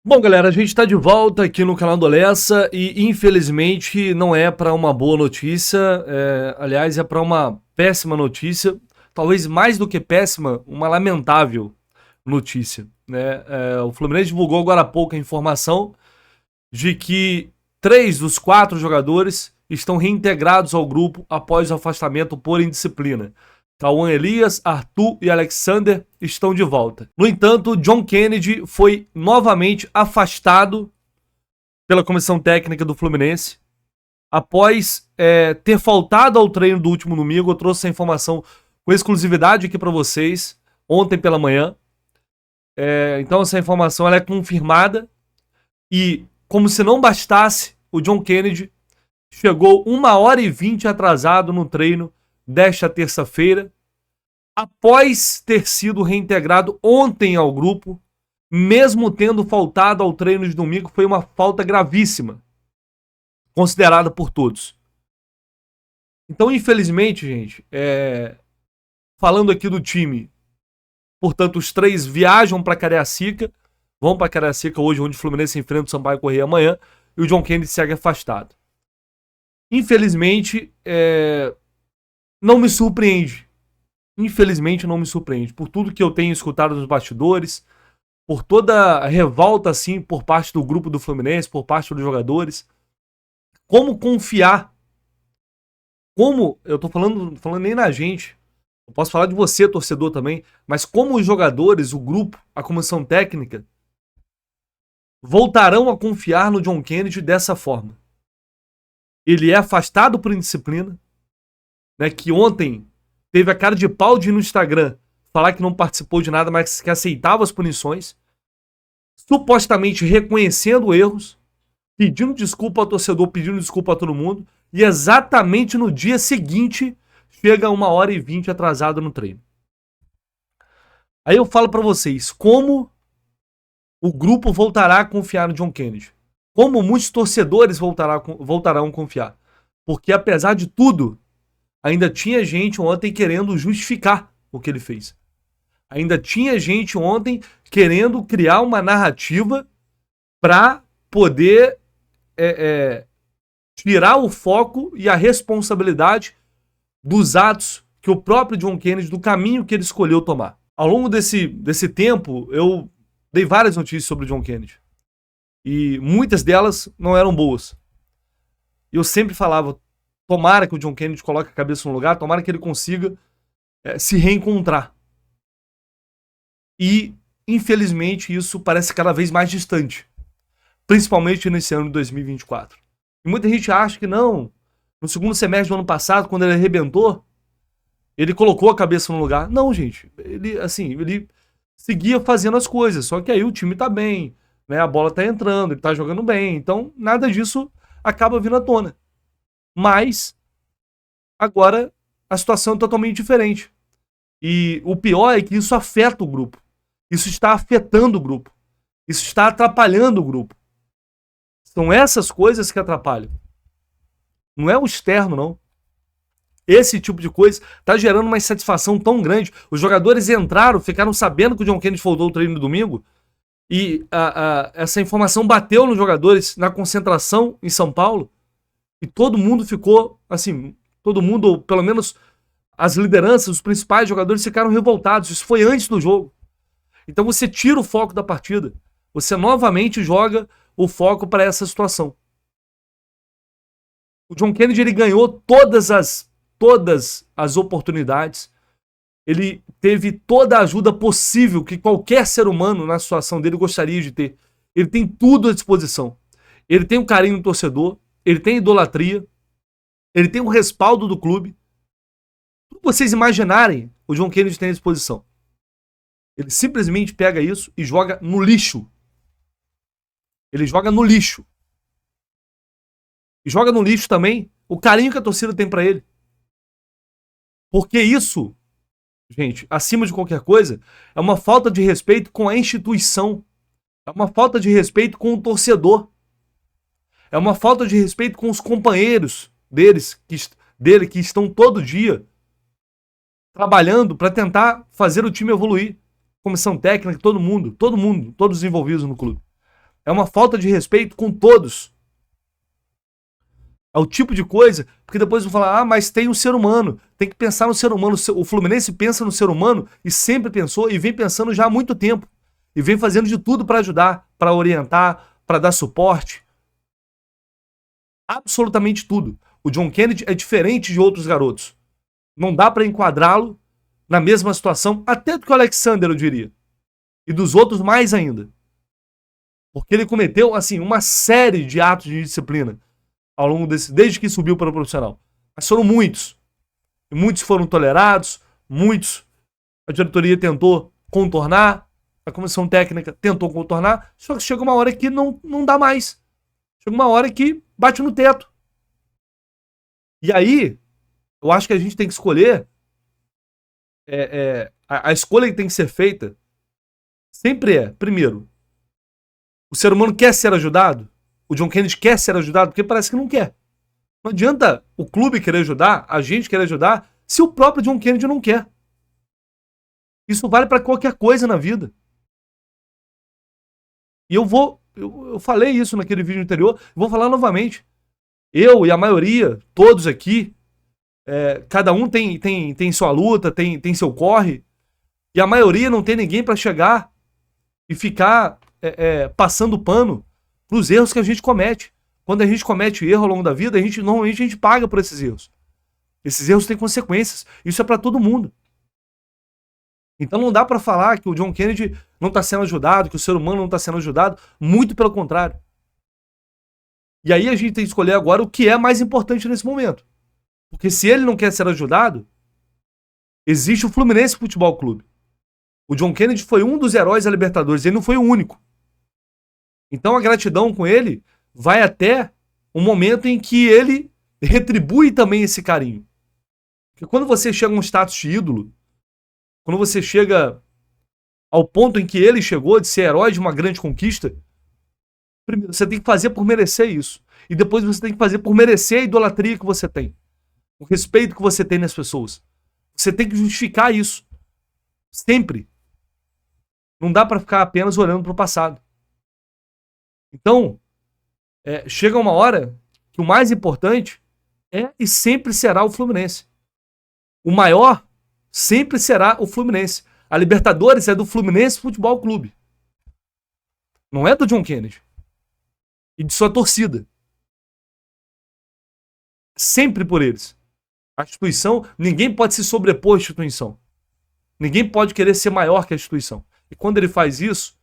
Bom, galera, a gente está de volta aqui no canal do Lessa e infelizmente não é para uma boa notícia, aliás, é para uma péssima notícia, talvez mais do que péssima, uma lamentável notícia, né? O Fluminense divulgou agora há pouco a informação de que 3 dos 4 jogadores estão reintegrados ao grupo após o afastamento por indisciplina. Cauã Elias, Arthur e Alexander estão de volta. No entanto, John Kennedy foi novamente afastado pela comissão técnica do Fluminense após ter faltado ao treino do último domingo. Eu trouxe essa informação com exclusividade aqui para vocês ontem pela manhã. Então essa informação ela é confirmada e, como se não bastasse, o John Kennedy chegou 1h20 atrasado no treino desta terça-feira, após ter sido reintegrado ontem ao grupo, mesmo tendo faltado ao treino de domingo. Foi uma falta gravíssima, considerada por todos. Então, infelizmente, gente, falando aqui do time, portanto, os 3 viajam para Cariacica, vão para Cariacica hoje, onde o Fluminense enfrenta o Sampaio Corrêa amanhã, e o John Kennedy segue afastado. Infelizmente, não me surpreende. Infelizmente não me surpreende. Por tudo que eu tenho escutado nos bastidores, por toda a revolta assim por parte do grupo do Fluminense, por parte dos jogadores. Como confiar? Como, eu tô falando nem na gente, eu posso falar de você, torcedor também, mas como os jogadores, o grupo, a comissão técnica voltarão a confiar no John Kennedy dessa forma? Ele é afastado por indisciplina, né, que ontem teve a cara de pau de ir no Instagram falar que não participou de nada, mas que aceitava as punições, supostamente reconhecendo erros, pedindo desculpa ao torcedor, pedindo desculpa a todo mundo, e exatamente no dia seguinte chega 1h20 atrasado no treino. Aí eu falo pra vocês, como o grupo voltará a confiar no John Kennedy? Como muitos torcedores voltarão a confiar? Porque apesar de tudo, ainda tinha gente ontem querendo justificar o que ele fez. Ainda tinha gente ontem querendo criar uma narrativa para poder tirar o foco e a responsabilidade dos atos que o próprio John Kennedy, do caminho que ele escolheu tomar. Ao longo desse tempo, eu dei várias notícias sobre o John Kennedy. E muitas delas não eram boas. Eu sempre falava, tomara que o John Kennedy coloque a cabeça no lugar, tomara que ele consiga se reencontrar. E, infelizmente, isso parece cada vez mais distante. Principalmente nesse ano de 2024. E muita gente acha que não. No segundo semestre do ano passado, quando ele arrebentou, ele colocou a cabeça no lugar. Não, gente. Ele seguia fazendo as coisas. Só que aí o time tá bem, né? A bola tá entrando, ele tá jogando bem. Então, nada disso acaba vindo à tona. Mas, agora, a situação é totalmente diferente. E o pior é que isso afeta o grupo. Isso está afetando o grupo. Isso está atrapalhando o grupo. São essas coisas que atrapalham. Não é o externo, não. Esse tipo de coisa está gerando uma insatisfação tão grande. Os jogadores entraram, ficaram sabendo que o John Kennedy voltou ao treino no domingo. E essa informação bateu nos jogadores na concentração em São Paulo. E todo mundo ficou, assim, todo mundo, ou pelo menos as lideranças, os principais jogadores ficaram revoltados. Isso foi antes do jogo. Então você tira o foco da partida. Você novamente joga o foco para essa situação. O John Kennedy ele ganhou todas as oportunidades. Ele teve toda a ajuda possível que qualquer ser humano na situação dele gostaria de ter. Ele tem tudo à disposição. Ele tem o carinho do torcedor, ele tem idolatria, ele tem o respaldo do clube. Tudo que vocês imaginarem, o John Kennedy tem à disposição. Ele simplesmente pega isso e joga no lixo. Ele joga no lixo. E joga no lixo também o carinho que a torcida tem pra ele. Porque isso, gente, acima de qualquer coisa, é uma falta de respeito com a instituição. É uma falta de respeito com o torcedor. É uma falta de respeito com os companheiros dele que estão todo dia trabalhando para tentar fazer o time evoluir. Comissão técnica, todo mundo, todos os envolvidos no clube. É uma falta de respeito com todos. É o tipo de coisa, porque depois vão falar, ah, mas tem um ser humano, tem que pensar no ser humano. O Fluminense pensa no ser humano e sempre pensou e vem pensando já há muito tempo. E vem fazendo de tudo para ajudar, para orientar, para dar suporte. Absolutamente tudo. O John Kennedy é diferente de outros garotos. Não dá para enquadrá-lo na mesma situação, até do que o Alexander, eu diria. E dos outros mais ainda. Porque ele cometeu, assim, uma série de atos de disciplina ao longo desde que subiu para o profissional. Mas foram muitos. E muitos foram tolerados, muitos a diretoria tentou contornar, a comissão técnica tentou contornar, só que chega uma hora que não dá mais. Chega uma hora que bate no teto. E aí, eu acho que a gente tem que escolher, a escolha que tem que ser feita sempre é, primeiro, o ser humano quer ser ajudado? O John Kennedy quer ser ajudado? Porque parece que não quer. Não adianta o clube querer ajudar, a gente querer ajudar, se o próprio John Kennedy não quer. Isso vale para qualquer coisa na vida. E eu falei isso naquele vídeo anterior, vou falar novamente. Eu e a maioria, todos aqui, cada um tem sua luta, tem seu corre, e a maioria não tem ninguém para chegar e ficar passando pano pros erros que a gente comete. Quando a gente comete erro ao longo da vida, normalmente a gente paga por esses erros. Esses erros têm consequências. Isso é para todo mundo. Então não dá para falar que o John Kennedy não está sendo ajudado, que o ser humano não está sendo ajudado. Muito pelo contrário. E aí a gente tem que escolher agora o que é mais importante nesse momento. Porque se ele não quer ser ajudado, existe o Fluminense Futebol Clube. O John Kennedy foi um dos heróis da Libertadores, ele não foi o único. Então a gratidão com ele vai até um momento em que ele retribui também esse carinho. Porque quando você chega a um status de ídolo, quando você chega ao ponto em que ele chegou de ser herói de uma grande conquista, primeiro você tem que fazer por merecer isso. E depois você tem que fazer por merecer a idolatria que você tem. O respeito que você tem nas pessoas. Você tem que justificar isso. Sempre. Não dá para ficar apenas olhando para o passado. Então, chega uma hora que o mais importante é e sempre será o Fluminense. O maior sempre será o Fluminense. A Libertadores é do Fluminense Futebol Clube. Não é do John Kennedy. E de sua torcida. Sempre por eles. A instituição, ninguém pode se sobrepor à instituição. Ninguém pode querer ser maior que a instituição. E quando ele faz isso,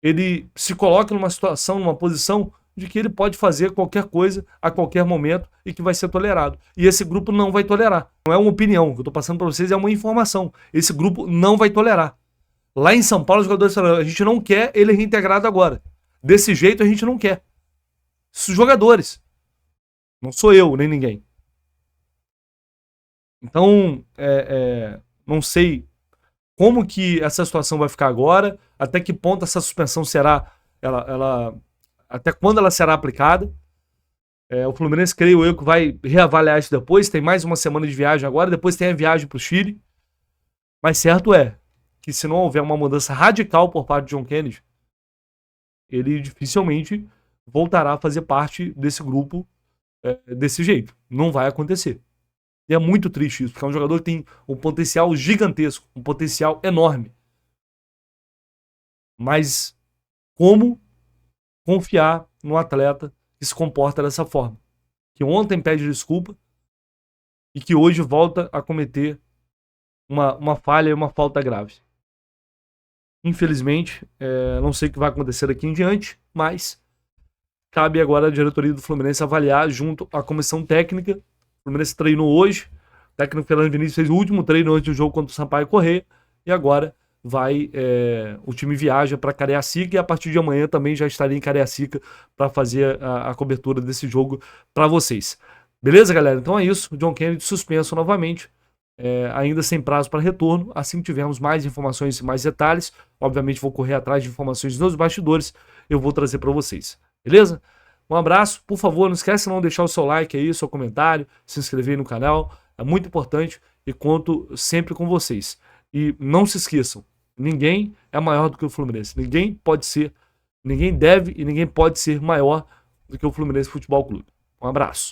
ele se coloca numa situação, numa posição de que ele pode fazer qualquer coisa a qualquer momento e que vai ser tolerado. E esse grupo não vai tolerar. Não é uma opinião, o que eu estou passando para vocês é uma informação. Esse grupo não vai tolerar. Lá em São Paulo, os jogadores falaram, a gente não quer ele reintegrado agora. Desse jeito a gente não quer. Os jogadores. Não sou eu, nem ninguém. Então, não sei como que essa situação vai ficar agora, até que ponto essa suspensão será, até quando ela será aplicada. O Fluminense, creio eu, que vai reavaliar isso depois, tem mais uma semana de viagem agora, depois tem a viagem para o Chile. Mas certo é que se não houver uma mudança radical por parte de John Kennedy, ele dificilmente voltará a fazer parte desse grupo desse jeito. Não vai acontecer. E é muito triste isso, porque é um jogador que tem um potencial gigantesco, um potencial enorme. Mas como confiar no atleta que se comporta dessa forma? Que ontem pede desculpa e que hoje volta a cometer uma falha e uma falta grave. Infelizmente, não sei o que vai acontecer daqui em diante, mas cabe agora à diretoria do Fluminense avaliar junto à comissão técnica. O Fluminense treinou hoje, o técnico Fernando Vinícius fez o último treino antes do jogo contra o Sampaio Corrêa, e agora o time viaja para Cariacica e a partir de amanhã também já estarei em Cariacica para fazer a cobertura desse jogo para vocês. Beleza, galera? Então é isso, o John Kennedy suspenso novamente, ainda sem prazo para retorno. Assim que tivermos mais informações e mais detalhes, obviamente vou correr atrás de informações nos bastidores, eu vou trazer para vocês. Beleza? Um abraço, por favor, não esquece de não deixar o seu like aí, seu comentário, se inscrever no canal, é muito importante e conto sempre com vocês. E não se esqueçam, ninguém é maior do que o Fluminense, ninguém pode ser Ninguém deve e ninguém pode ser maior do que o Fluminense Futebol Clube. Um abraço.